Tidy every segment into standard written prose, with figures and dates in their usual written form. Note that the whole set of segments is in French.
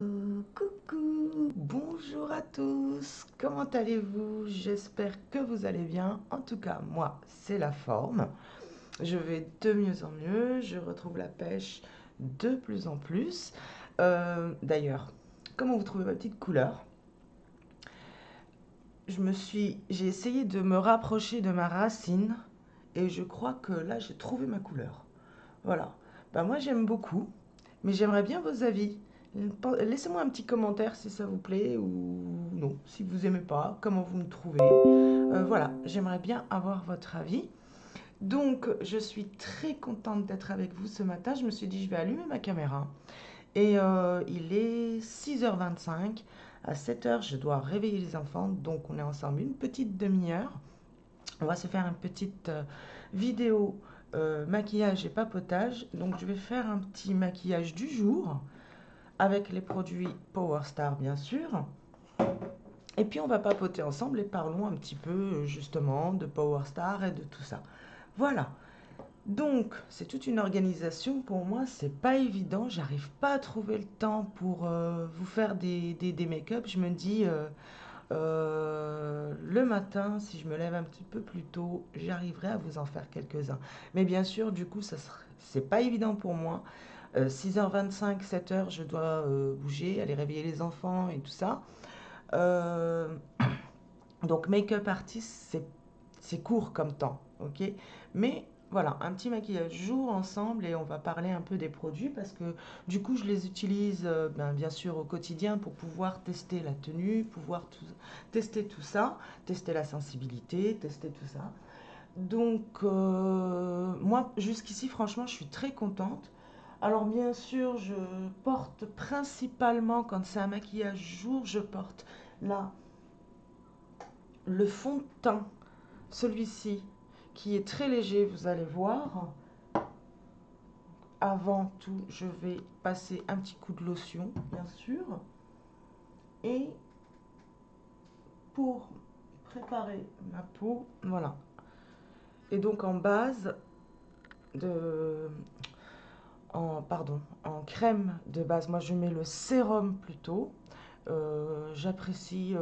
Coucou, bonjour à tous, comment allez-vous? J'espère que vous allez bien. En tout cas, moi, c'est la forme. Je vais de mieux en mieux, je retrouve la pêche de plus en plus. D'ailleurs, comment vous trouvez ma petite couleur? J'ai essayé de me rapprocher de ma racine et je crois que là, j'ai trouvé ma couleur. Voilà. Bah, moi, j'aime beaucoup, mais j'aimerais bien vos avis. Laissez-moi un petit commentaire si ça vous plaît ou non, si vous aimez pas, comment vous me trouvez. Voilà, j'aimerais bien avoir votre avis. Donc, je suis très contente d'être avec vous ce matin. Je me suis dit, je vais allumer ma caméra. Et il est 6h25. À 7h, je dois réveiller les enfants. Donc, on est ensemble une petite demi-heure. On va se faire une petite vidéo maquillage et papotage. Donc je vais faire un petit maquillage du jour avec les produits Power Star bien sûr. Et puis on va papoter ensemble et parlons un petit peu justement de Power Star et de tout ça. Voilà. Donc c'est toute une organisation pour moi, c'est pas évident, j'arrive pas à trouver le temps pour vous faire des make-up. Je me dis le matin, si je me lève un petit peu plus tôt, j'arriverai à vous en faire quelques-uns. Mais bien sûr, du coup, c'est pas évident pour moi. 6h25, 7h, je dois bouger, aller réveiller les enfants et tout ça. Euh, donc, make-up artist, c'est court comme temps, ok? Mais voilà, un petit maquillage jour ensemble et on va parler un peu des produits parce que du coup, je les utilise bien sûr au quotidien pour pouvoir tester la tenue, tester tout ça, tester la sensibilité, tester tout ça. Donc, moi, jusqu'ici, franchement, je suis très contente. Alors, bien sûr, je porte principalement, quand c'est un maquillage jour, je porte là le fond de teint, celui-ci, qui est très léger, vous allez voir. Avant tout, je vais passer un petit coup de lotion, bien sûr. Et pour préparer ma peau, voilà. Et donc en base de... en crème de base, moi je mets le sérum plutôt. J'apprécie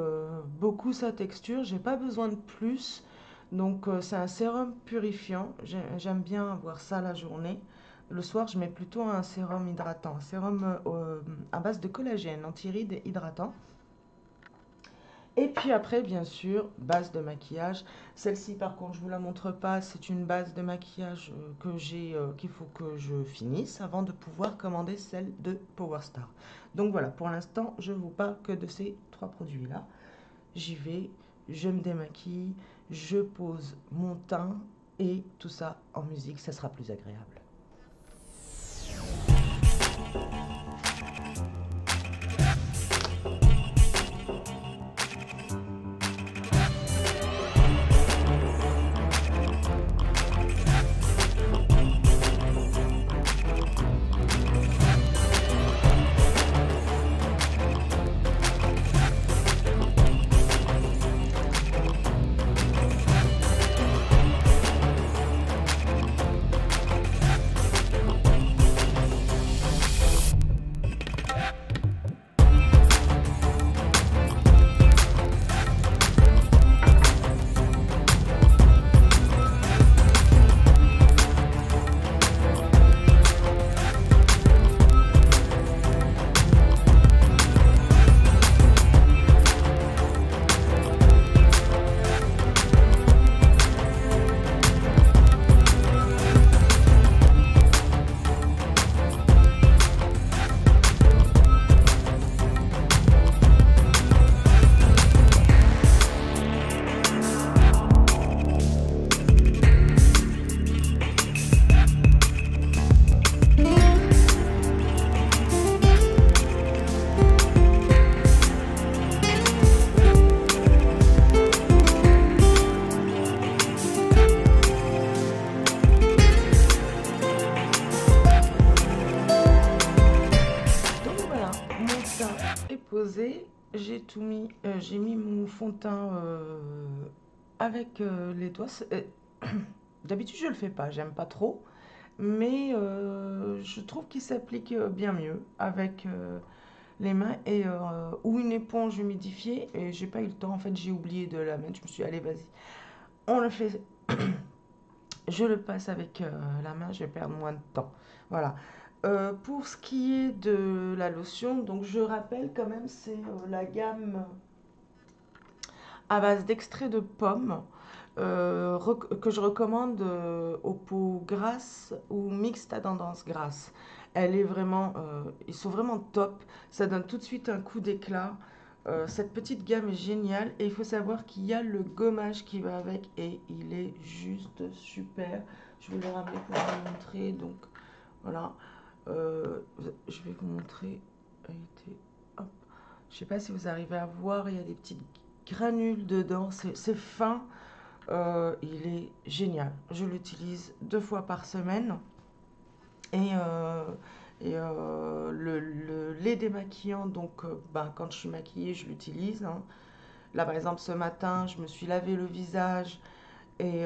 beaucoup sa texture, j'ai pas besoin de plus. Donc c'est un sérum purifiant, j'aime bien avoir ça la journée. Le soir, je mets plutôt un sérum hydratant, un sérum à base de collagène, anti-rides et hydratant. Et puis après, bien sûr, base de maquillage. Celle-ci, par contre, je ne vous la montre pas. C'est une base de maquillage qu'il faut que je finisse avant de pouvoir commander celle de Power Star. Donc voilà, pour l'instant, je vous parle que de ces trois produits-là. J'y vais, je me démaquille, je pose mon teint et tout ça en musique, ça sera plus agréable. Donc voilà, mon teint est posé. J'ai mis mon fond de teint avec les doigts. D'habitude, je le fais pas, j'aime pas trop, mais je trouve qu'il s'applique bien mieux avec les mains et ou une éponge humidifiée et j'ai pas eu le temps. En fait, j'ai oublié de la mettre. Je me suis dit, allez, vas-y, on le fait. Je le passe avec la main, je vais perdre moins de temps. Voilà. Pour ce qui est de la lotion, donc je rappelle quand même, c'est la gamme à base d'extrait de pomme que je recommande aux peaux grasses ou mixtes à tendance grasse. Ils sont vraiment top. Ça donne tout de suite un coup d'éclat. Cette petite gamme est géniale et il faut savoir qu'il y a le gommage qui va avec et il est juste super. Je vais le ramener pour vous montrer. Donc voilà, je vais vous montrer. Hop. Je sais pas si vous arrivez à voir, il y a des petites granules dedans. C'est fin. Il est génial. Je l'utilise 2 fois par semaine. Et, le lait démaquillant, donc ben, quand je suis maquillée, je l'utilise, hein. Là, par exemple, ce matin, je me suis lavé le visage et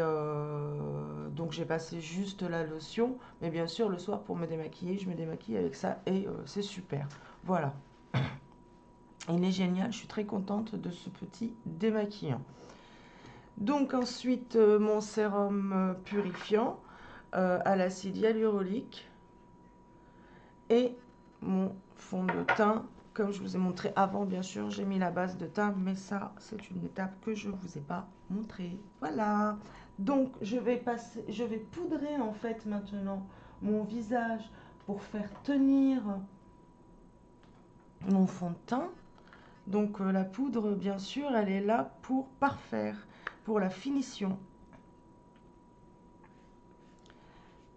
donc j'ai passé juste la lotion. Mais bien sûr, le soir, pour me démaquiller, je me démaquille avec ça et c'est super. Voilà. Il est génial. Je suis très contente de ce petit démaquillant. Donc ensuite, mon sérum purifiant à l'acide hyaluronique et mon fond de teint. Comme je vous ai montré avant, bien sûr, j'ai mis la base de teint, mais ça, c'est une étape que je ne vous ai pas montrée. Voilà. Donc, je vais poudrer en fait maintenant mon visage pour faire tenir mon fond de teint. Donc, la poudre, bien sûr, elle est là pour parfaire, pour la finition.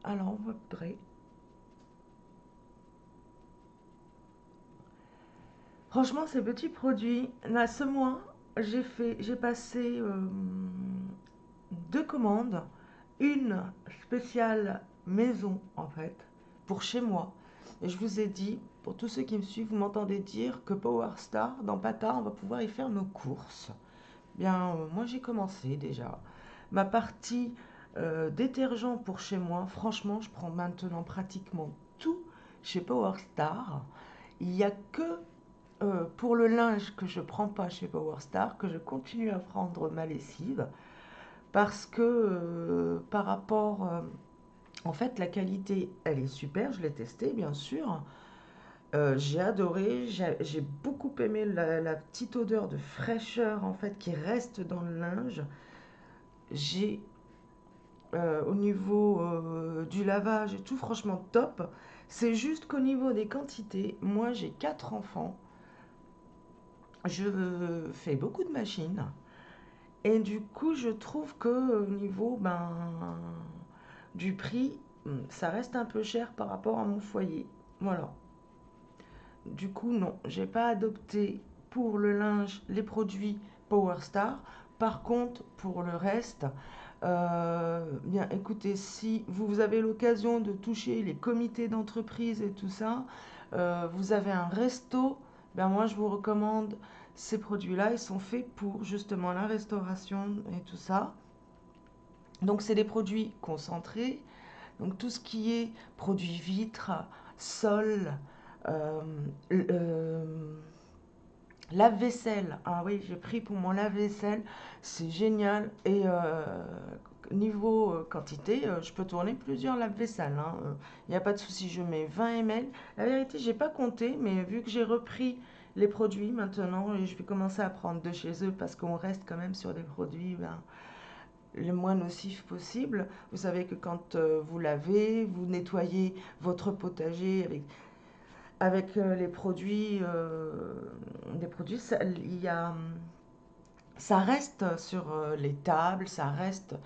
Alors, on va poudrer. Franchement, ces petits produits, là, ce mois, j'ai passé 2 commandes. Une spéciale maison, en fait, pour chez moi. Et je vous ai dit, pour tous ceux qui me suivent, vous m'entendez dire que Power Star, dans Pata, on va pouvoir y faire nos courses. Bien, moi, j'ai commencé déjà. Ma partie détergent pour chez moi, franchement, je prends maintenant pratiquement tout chez Power Star. Il n'y a que pour le linge que je prends pas chez Power Star, que je continue à prendre ma lessive, parce que par rapport, en fait, la qualité, elle est super, je l'ai testé, bien sûr. J'ai adoré, j'ai beaucoup aimé la petite odeur de fraîcheur, en fait, qui reste dans le linge. J'ai, au niveau du lavage et tout, franchement top. C'est juste qu'au niveau des quantités, moi j'ai 4 enfants, je fais beaucoup de machines. Et du coup, je trouve que au niveau ben, du prix, ça reste un peu cher par rapport à mon foyer. Voilà. Du coup, non, j'ai pas adopté pour le linge les produits Power Star. Par contre, pour le reste, bien écoutez, si vous avez l'occasion de toucher les comités d'entreprise et tout ça, vous avez un resto, ben moi je vous recommande ces produits-là. Ils sont faits pour justement la restauration et tout ça. Donc c'est des produits concentrés. Donc tout ce qui est produits vitres, sol, euh, euh, lave-vaisselle. Ah oui, j'ai pris pour mon lave-vaisselle. C'est génial. Et niveau quantité, je peux tourner plusieurs lave-vaisselle, hein. Il n'y a pas de souci, je mets 20 ml. La vérité, j'ai pas compté, mais vu que j'ai repris les produits maintenant, et je vais commencer à prendre de chez eux parce qu'on reste quand même sur des produits ben, le moins nocif possible. Vous savez que quand vous lavez, vous nettoyez votre potager avec les produits, ça reste sur les tables, ça reste.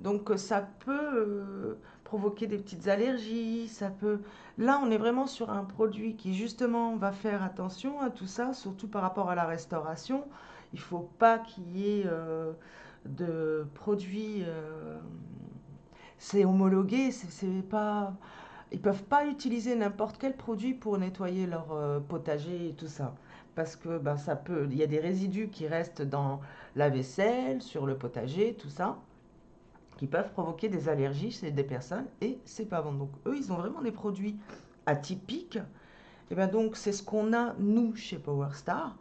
Donc ça peut provoquer des petites allergies, ça peut. Là, on est vraiment sur un produit qui justement va faire attention à tout ça, surtout par rapport à la restauration. Il ne faut pas qu'il y ait de produits. C'est homologué, c'est pas. Ils peuvent pas utiliser n'importe quel produit pour nettoyer leur potager et tout ça. Parce que ben, il y a des résidus qui restent dans la vaisselle, sur le potager, tout ça, qui peuvent provoquer des allergies chez des personnes et c'est pas bon. Donc eux, ils ont vraiment des produits atypiques Et bien donc, c'est ce qu'on a, nous, chez Power Star.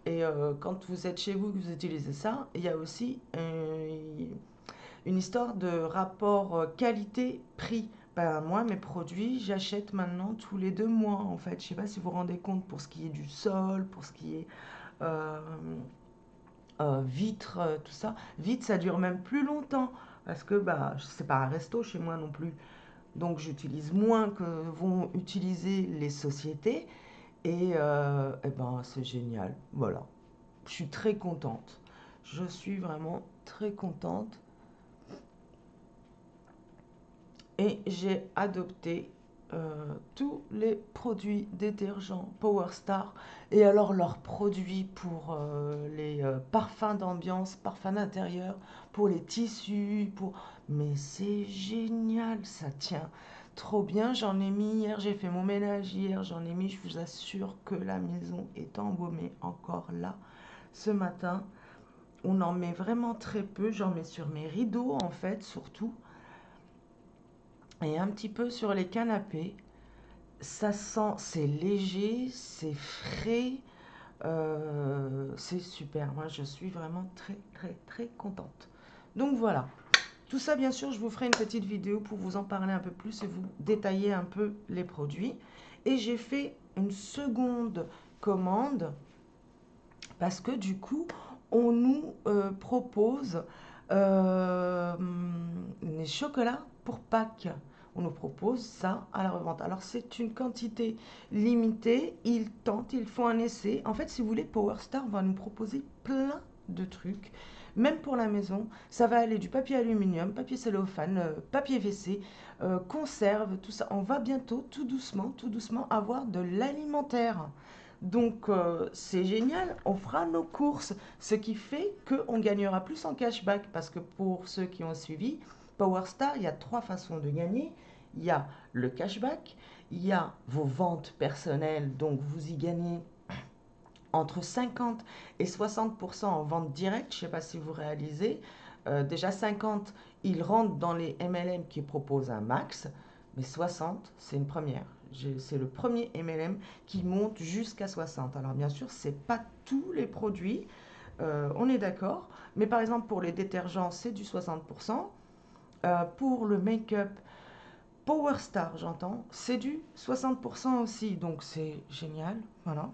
Et quand vous êtes chez vous, que vous utilisez ça, il y a aussi une histoire de rapport qualité-prix. Ben, moi, mes produits, j'achète maintenant tous les 2 mois, en fait. Je ne sais pas si vous vous rendez compte pour ce qui est du sol, pour ce qui est euh, vitre, tout ça. Vitre, ça dure même plus longtemps. Parce que bah, c'est pas un resto chez moi non plus. Donc j'utilise moins que vont utiliser les sociétés. Et ben, c'est génial. Voilà. Je suis très contente. Je suis vraiment très contente. Et j'ai adopté tous les produits détergents Power Star. Et alors leurs produits pour les parfums d'ambiance, parfums d'intérieur, pour les tissus, pour... Mais c'est génial, ça tient trop bien. J'en ai mis hier, j'ai fait mon ménage hier, j'en ai mis, je vous assure que la maison est embaumée encore là. Ce matin, on en met vraiment très peu, j'en mets sur mes rideaux en fait, surtout et un petit peu sur les canapés. Ça sent, c'est léger, c'est frais, c'est super. Moi, je suis vraiment très, très, très contente. Donc voilà. Tout ça, bien sûr, je vous ferai une petite vidéo pour vous en parler un peu plus et vous détailler un peu les produits. Et j'ai fait une seconde commande parce que du coup, on nous propose euh, des chocolats pour Pâques. On nous propose ça à la revente. Alors, c'est une quantité limitée. Ils tentent, ils font un essai. En fait, si vous voulez, Power Star va nous proposer plein de trucs. Même pour la maison, ça va aller du papier aluminium, papier cellophane, papier WC, conserve, tout ça. On va bientôt, tout doucement, avoir de l'alimentaire. Donc c'est génial, on fera nos courses, ce qui fait qu'on gagnera plus en cashback parce que pour ceux qui ont suivi, Power Star, il y a 3 façons de gagner. Il y a le cashback, il y a vos ventes personnelles, donc vous y gagnez entre 50 et 60% en vente directe, je ne sais pas si vous réalisez. Déjà 50, ils rentrent dans les MLM qui proposent un max, mais 60, c'est une première. C'est le premier MLM qui monte jusqu'à 60. Alors bien sûr, ce n'est pas tous les produits, on est d'accord, mais par exemple pour les détergents, c'est du 60%. Pour le make-up, Power Star, j'entends, c'est du 60% aussi, donc c'est génial, voilà.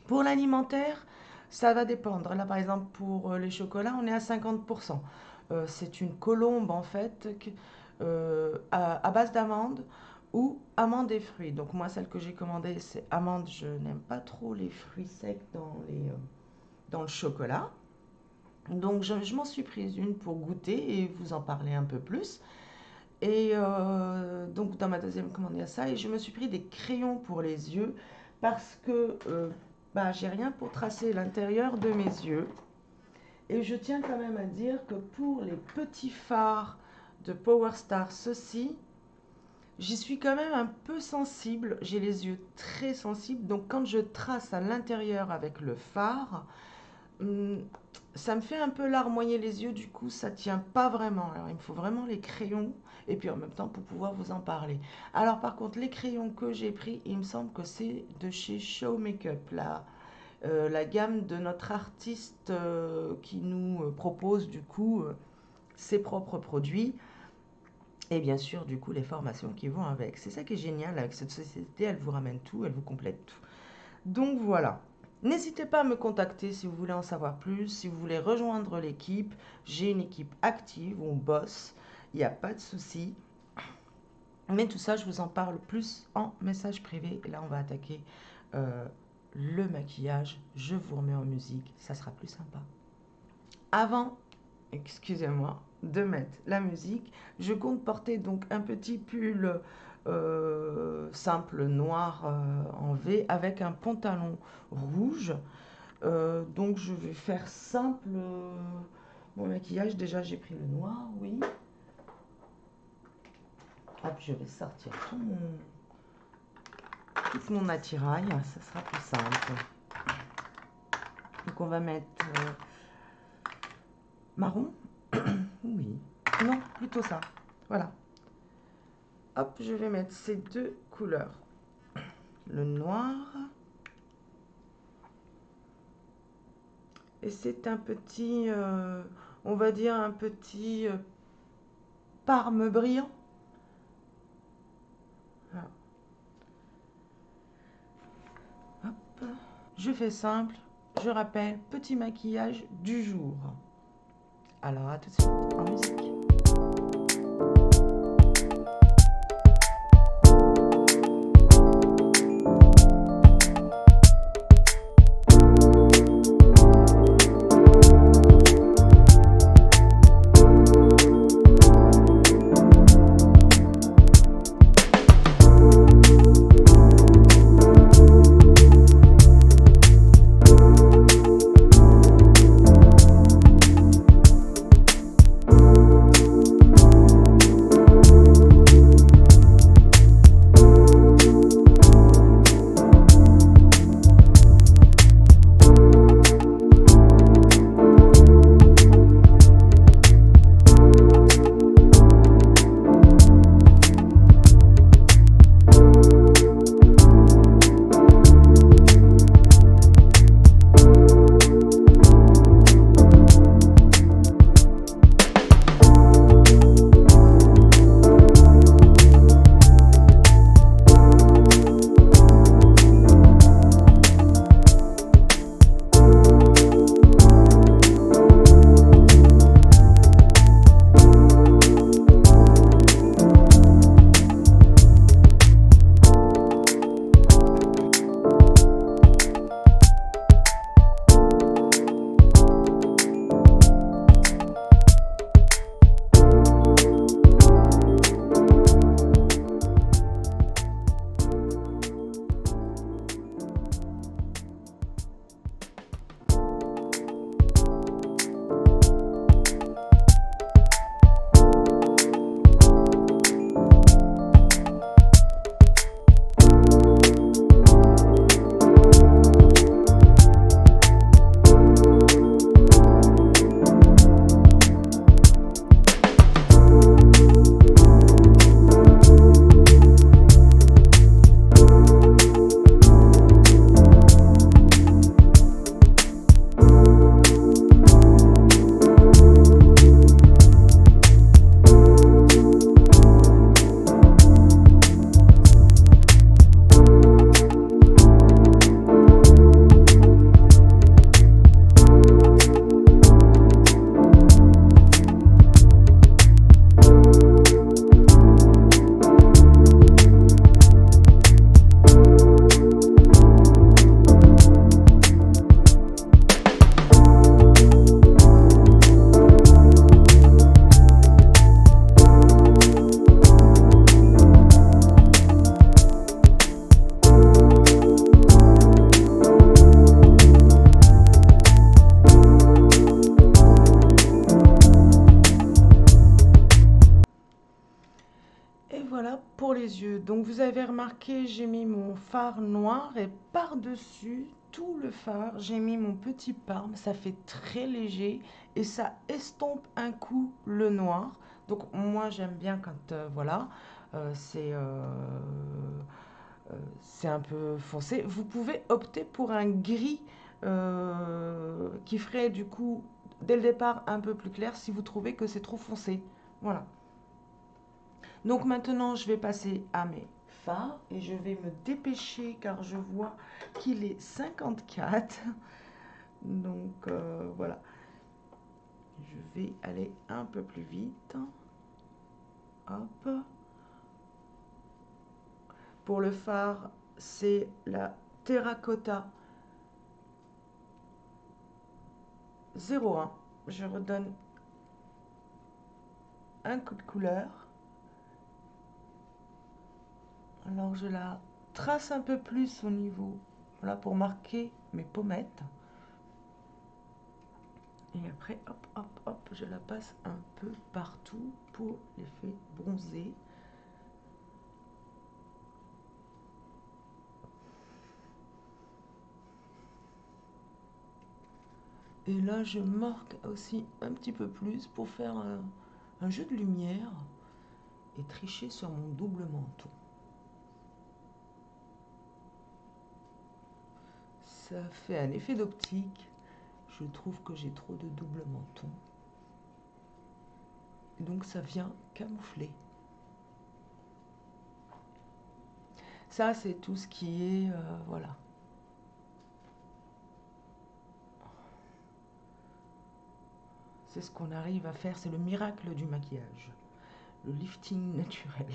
Pour l'alimentaire, ça va dépendre. Là, par exemple, pour les chocolats, on est à 50%. C'est une colombe, en fait, à base d'amandes ou amandes et fruits. Donc, moi, celle que j'ai commandée, c'est amandes. Je n'aime pas trop les fruits secs dans le chocolat. Donc, je m'en suis prise une pour goûter et vous en parler un peu plus. Et donc, dans ma deuxième commande, il y a ça. Et je me suis pris des crayons pour les yeux parce que bah, j'ai rien pour tracer l'intérieur de mes yeux. Et je tiens quand même à dire que pour les petits fards de Power Star, ceci, j'y suis quand même un peu sensible. J'ai les yeux très sensibles. Donc, quand je trace à l'intérieur avec le fard, Hum, ça me fait un peu larmoyer les yeux, du coup, ça tient pas vraiment. Alors, il me faut vraiment les crayons, et puis en même temps pour pouvoir vous en parler. Alors, par contre, les crayons que j'ai pris, il me semble que c'est de chez Show Makeup, la gamme de notre artiste qui nous propose, du coup, ses propres produits. Et bien sûr, du coup, les formations qui vont avec. C'est ça qui est génial avec cette société, elle vous ramène tout, elle vous complète tout. Donc voilà. N'hésitez pas à me contacter si vous voulez en savoir plus, si vous voulez rejoindre l'équipe. J'ai une équipe active, on bosse, il n'y a pas de souci. Mais tout ça, je vous en parle plus en message privé. Et là, on va attaquer euh, le maquillage. Je vous remets en musique, ça sera plus sympa. Avant, excusez-moi, de mettre la musique, je compte porter donc un petit pull simple noir en V avec un pantalon rouge. Donc je vais faire simple mon maquillage. Déjà j'ai pris le noir, oui. Hop, je vais sortir tout mon attirail, ça sera plus simple. Donc on va mettre marron. Oui. Non, plutôt ça. Voilà. Hop, je vais mettre ces deux couleurs. le noir. Et c'est un petit, on va dire un petit parme brillant. Voilà. Hop. Je fais simple, je rappelle, petit maquillage du jour. Alors à tout de suite en musique. Et voilà pour les yeux. Donc vous avez remarqué, j'ai mis mon fard noir et par-dessus tout le fard, j'ai mis mon petit parme. Ça fait très léger et ça estompe un coup le noir. Donc moi j'aime bien quand voilà, euh, c'est euh, c'est un peu foncé. Vous pouvez opter pour un gris qui ferait du coup dès le départ un peu plus clair si vous trouvez que c'est trop foncé. Voilà. Donc maintenant, je vais passer à mes fards et je vais me dépêcher car je vois qu'il est 54. Donc voilà, je vais aller un peu plus vite. Hop. Pour le fard, c'est la Terracotta 01. Je redonne un coup de couleur. Alors je la trace un peu plus au niveau, voilà, pour marquer mes pommettes. Et après, hop, hop, hop, je la passe un peu partout pour l'effet bronzé. Et là, je marque aussi un petit peu plus pour faire un jeu de lumière et tricher sur mon double menton. ça fait un effet d'optique. Je trouve que j'ai trop de double menton. Donc ça vient camoufler. Ça, c'est tout ce qui est... voilà. C'est ce qu'on arrive à faire, c'est le miracle du maquillage. Le lifting naturel.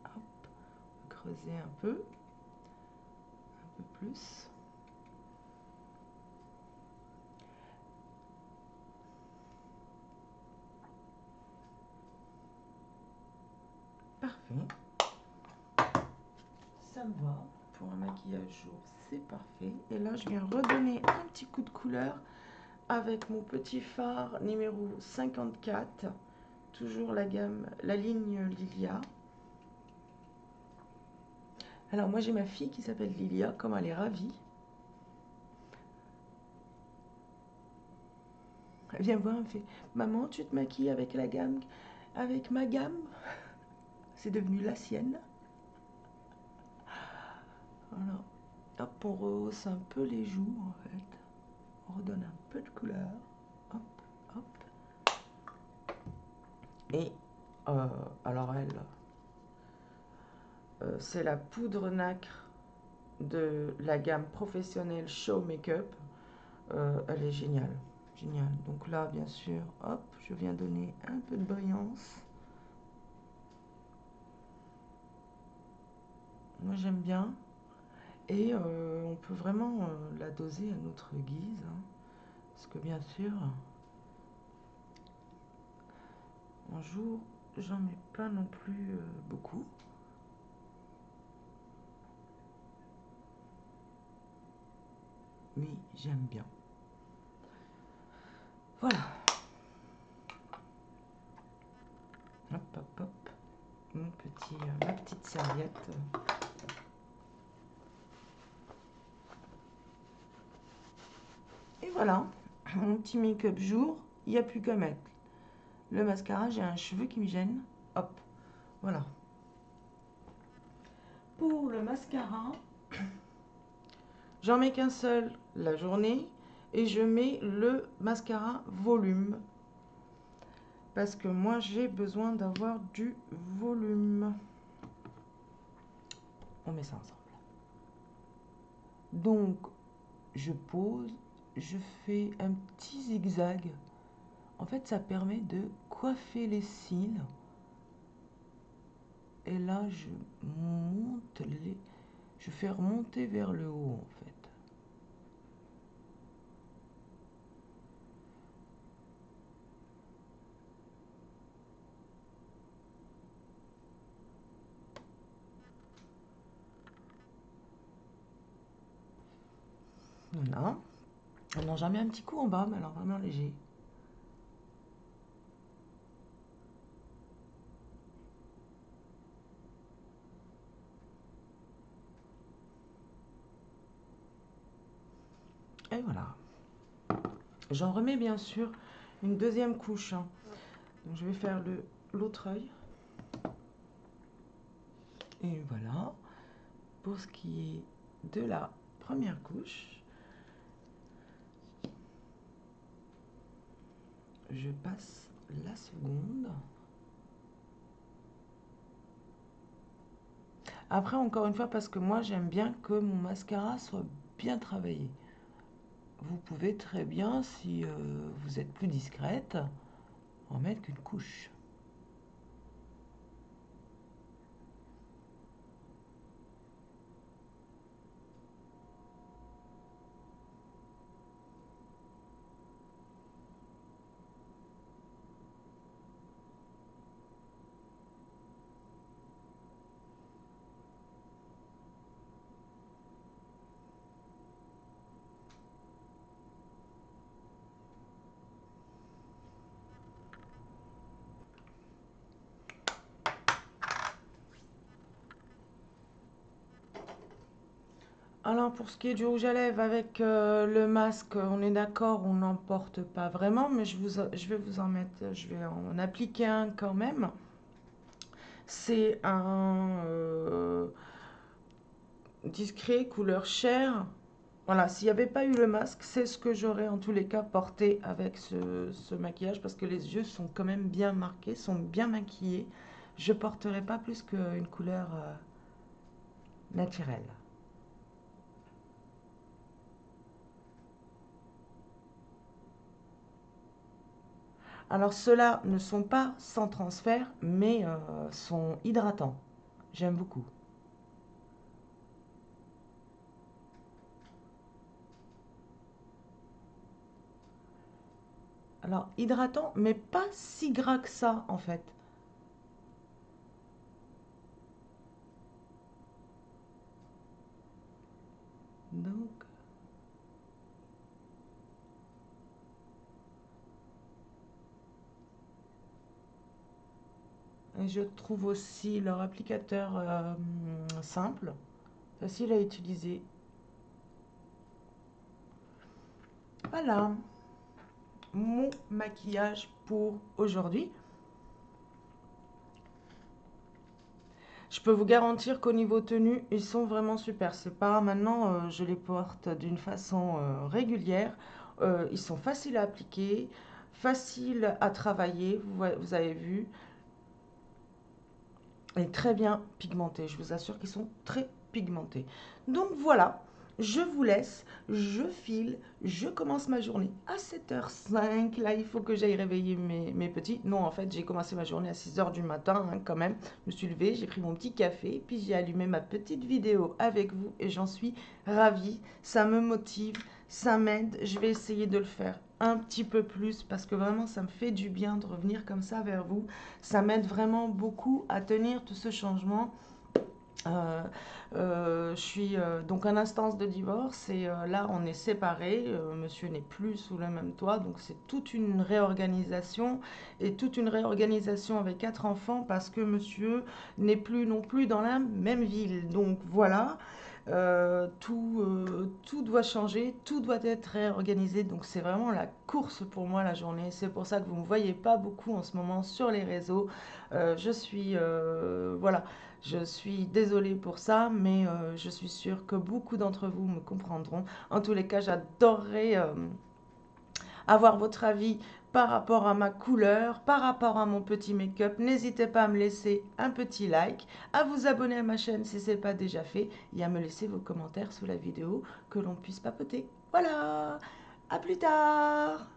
Hop, creuser un peu plus. Parfait. Ça me va. Pour un maquillage jour, c'est parfait. Et là, je viens redonner un petit coup de couleur avec mon petit fard numéro 54. Toujours la gamme, la ligne Lilia. Alors moi j'ai ma fille qui s'appelle Lilia, comme elle est ravie. Elle vient voir, elle me fait: maman, tu te maquilles avec la gamme, avec ma gamme? C'est devenu la sienne. Voilà. Hop, on rehausse un peu les joues en fait. On redonne un peu de couleur. Hop, hop. Et alors elle, c'est la poudre nacre de la gamme professionnelle Show Makeup. Elle est géniale. Génial. Donc là, bien sûr, hop, je viens donner un peu de brillance. Moi, j'aime bien. Et on peut vraiment la doser à notre guise. Hein. Parce que bien sûr, un jour, j'en mets pas non plus beaucoup. Mais j'aime bien. Voilà. Hop, hop, hop. Ma petite serviette. Et voilà. Mon petit make-up jour. Il n'y a plus qu'à mettre le mascara. J'ai un cheveu qui me gêne. Hop. Voilà. Pour le mascara, j'en mets qu'un seul la journée. Et je mets le mascara volume. Parce que moi, j'ai besoin d'avoir du volume. On met ça ensemble. Donc, je pose, je fais un petit zigzag. En fait, ça permet de coiffer les cils. Et là, je monte les... Je fais remonter vers le haut, en fait. Voilà. On en jamais un petit coup en bas, mais alors vraiment léger. Et voilà. J'en remets bien sûr une deuxième couche. Hein. Donc, je vais faire l'autre œil. Et voilà. Pour ce qui est de la première couche, je passe la seconde. Après, encore une fois, parce que moi, j'aime bien que mon mascara soit bien travaillé. Vous pouvez très bien, si vous êtes plus discrète, en mettre qu'une couche. Alors, pour ce qui est du rouge à lèvres, avec le masque, on est d'accord, on n'en porte pas vraiment, mais je vais vous en mettre, je vais en appliquer un quand même. C'est un discret couleur chair Voilà, s'il n'y avait pas eu le masque, c'est ce que j'aurais en tous les cas porté avec ce maquillage parce que les yeux sont quand même bien marqués, sont bien maquillés. Je porterai pas plus qu'une couleur naturelle. Alors ceux-là ne sont pas sans transfert, mais sont hydratants. J'aime beaucoup. Alors hydratant, mais pas si gras que ça en fait. Donc, et je trouve aussi leur applicateur simple, facile à utiliser. Voilà mon maquillage pour aujourd'hui. Je peux vous garantir qu'au niveau tenue, ils sont vraiment super. C'est pas maintenant, je les porte d'une façon régulière. Ils sont faciles à appliquer, faciles à travailler. Vous avez vu, et très bien pigmentés. Je vous assure qu'ils sont très pigmentés. Donc voilà, je vous laisse, je file, je commence ma journée à 7h05. Là, il faut que j'aille réveiller mes petits. Non, en fait, j'ai commencé ma journée à 6h du matin, hein, quand même. Je me suis levée, j'ai pris mon petit café, puis j'ai allumé ma petite vidéo avec vous et j'en suis ravie. Ça me motive, ça m'aide. Je vais essayer de le faire un petit peu plus parce que vraiment, ça me fait du bien de revenir comme ça vers vous. Ça m'aide vraiment beaucoup à tenir tout ce changement. Euh, je suis donc en instance de divorce et là on est séparés. Monsieur n'est plus sous le même toit, donc c'est toute une réorganisation et toute une réorganisation avec 4 enfants parce que monsieur n'est plus non plus dans la même ville. Donc voilà, tout doit changer, tout doit être réorganisé. Donc c'est vraiment la course pour moi la journée. C'est pour ça que vous ne me voyez pas beaucoup en ce moment sur les réseaux. Je suis voilà. Je suis désolée pour ça, mais je suis sûre que beaucoup d'entre vous me comprendront. En tous les cas, j'adorerais avoir votre avis par rapport à ma couleur, par rapport à mon petit make-up. N'hésitez pas à me laisser un petit like, à vous abonner à ma chaîne si ce n'est pas déjà fait et à me laisser vos commentaires sous la vidéo que l'on puisse papoter. Voilà, à plus tard!